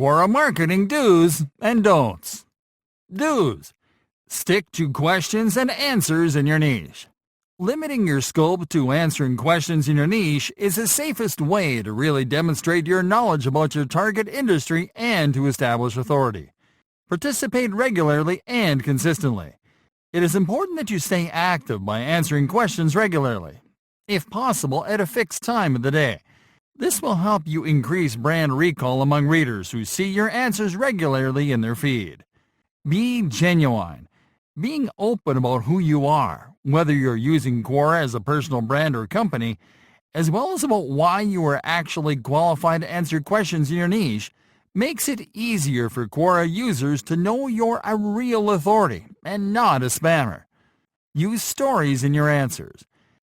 Quora marketing do's and don'ts. Do's. Stick to questions and answers in your niche. Limiting your scope to answering questions in your niche is the safest way to really demonstrate your knowledge about your target industry and to establish authority. Participate regularly and consistently. It is important that you stay active by answering questions regularly, if possible at a fixed time of the day. This will help you increase brand recall among readers who see your answers regularly in their feed. Be genuine. Being open about who you are, whether you're using Quora as a personal brand or company, as well as about why you are actually qualified to answer questions in your niche, makes it easier for Quora users to know you're a real authority and not a spammer. Use stories in your answers.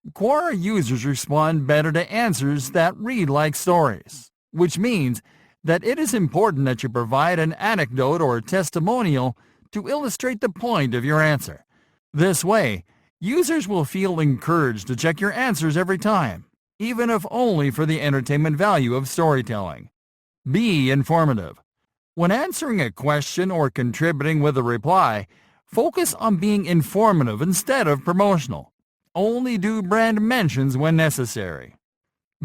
Quora users respond better to answers that read like stories, which means that it is important that you provide an anecdote or testimonial to illustrate the point of your answer. This way, users will feel encouraged to check your answers every time, even if only for the entertainment value of storytelling. Be informative. When answering a question or contributing with a reply, focus on being informative instead of promotional. Only do brand mentions when necessary.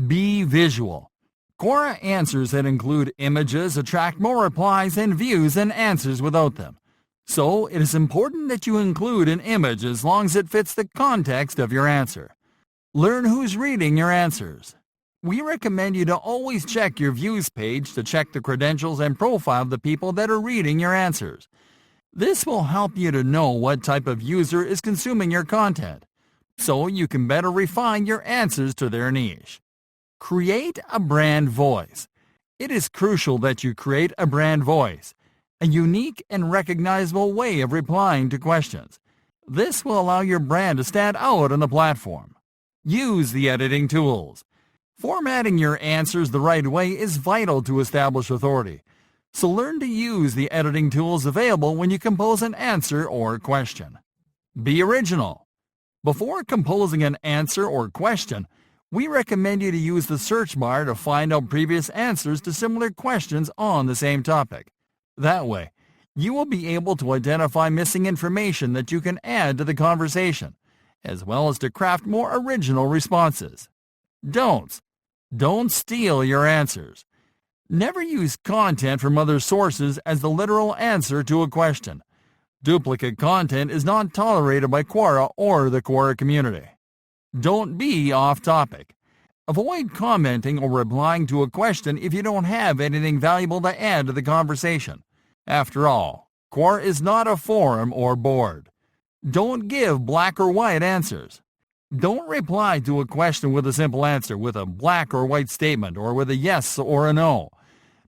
Be visual. Quora answers that include images attract more replies and views than answers without them. So, it is important that you include an image as long as it fits the context of your answer. Learn who's reading your answers. We recommend you to always check your views page to check the credentials and profile of the people that are reading your answers. This will help you to know what type of user is consuming your content, so you can better refine your answers to their niche. Create a brand voice. It is crucial that you create a brand voice, a unique and recognizable way of replying to questions. This will allow your brand to stand out on the platform. Use the editing tools. Formatting your answers the right way is vital to establish authority, so learn to use the editing tools available when you compose an answer or question. Be original. Before composing an answer or question, we recommend you to use the search bar to find out previous answers to similar questions on the same topic. That way, you will be able to identify missing information that you can add to the conversation, as well as to craft more original responses. Don'ts. Don't steal your answers. Never use content from other sources as the literal answer to a question. Duplicate content is not tolerated by Quora or the Quora community. Don't be off topic. Avoid commenting or replying to a question if you don't have anything valuable to add to the conversation. After all, Quora is not a forum or board. Don't give black or white answers. Don't reply to a question with a simple answer with a black or white statement or with a yes or a no.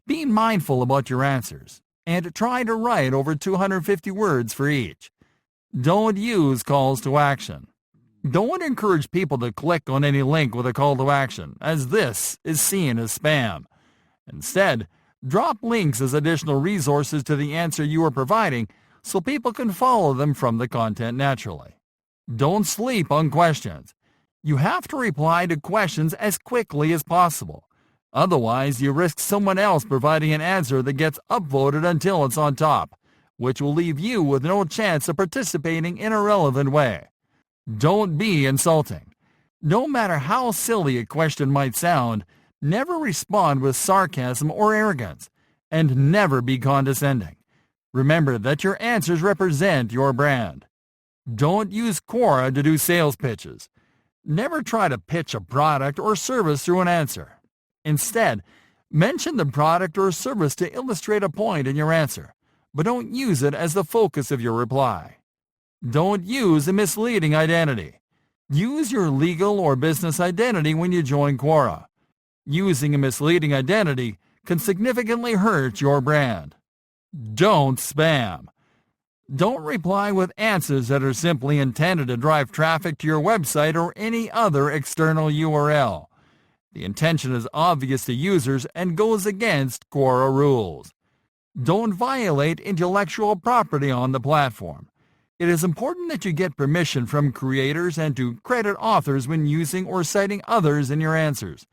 Be mindful about your answers and try to write over 250 words for each. Don't use calls to action. Don't encourage people to click on any link with a call to action, as this is seen as spam. Instead, drop links as additional resources to the answer you are providing so people can follow them from the content naturally. Don't sleep on questions. You have to reply to questions as quickly as possible. Otherwise, you risk someone else providing an answer that gets upvoted until it's on top, which will leave you with no chance of participating in a relevant way. Don't be insulting. No matter how silly a question might sound, never respond with sarcasm or arrogance, and never be condescending. Remember that your answers represent your brand. Don't use Quora to do sales pitches. Never try to pitch a product or service through an answer. Instead, mention the product or service to illustrate a point in your answer, but don't use it as the focus of your reply. Don't use a misleading identity. Use your legal or business identity when you join Quora. Using a misleading identity can significantly hurt your brand. Don't spam. Don't reply with answers that are simply intended to drive traffic to your website or any other external URL. The intention is obvious to users and goes against Quora rules. Don't violate intellectual property on the platform. It is important that you get permission from creators and to credit authors when using or citing others in your answers.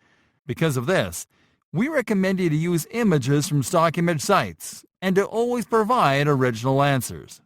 Because of this, We recommend you to use images from stock image sites and to always provide original answers.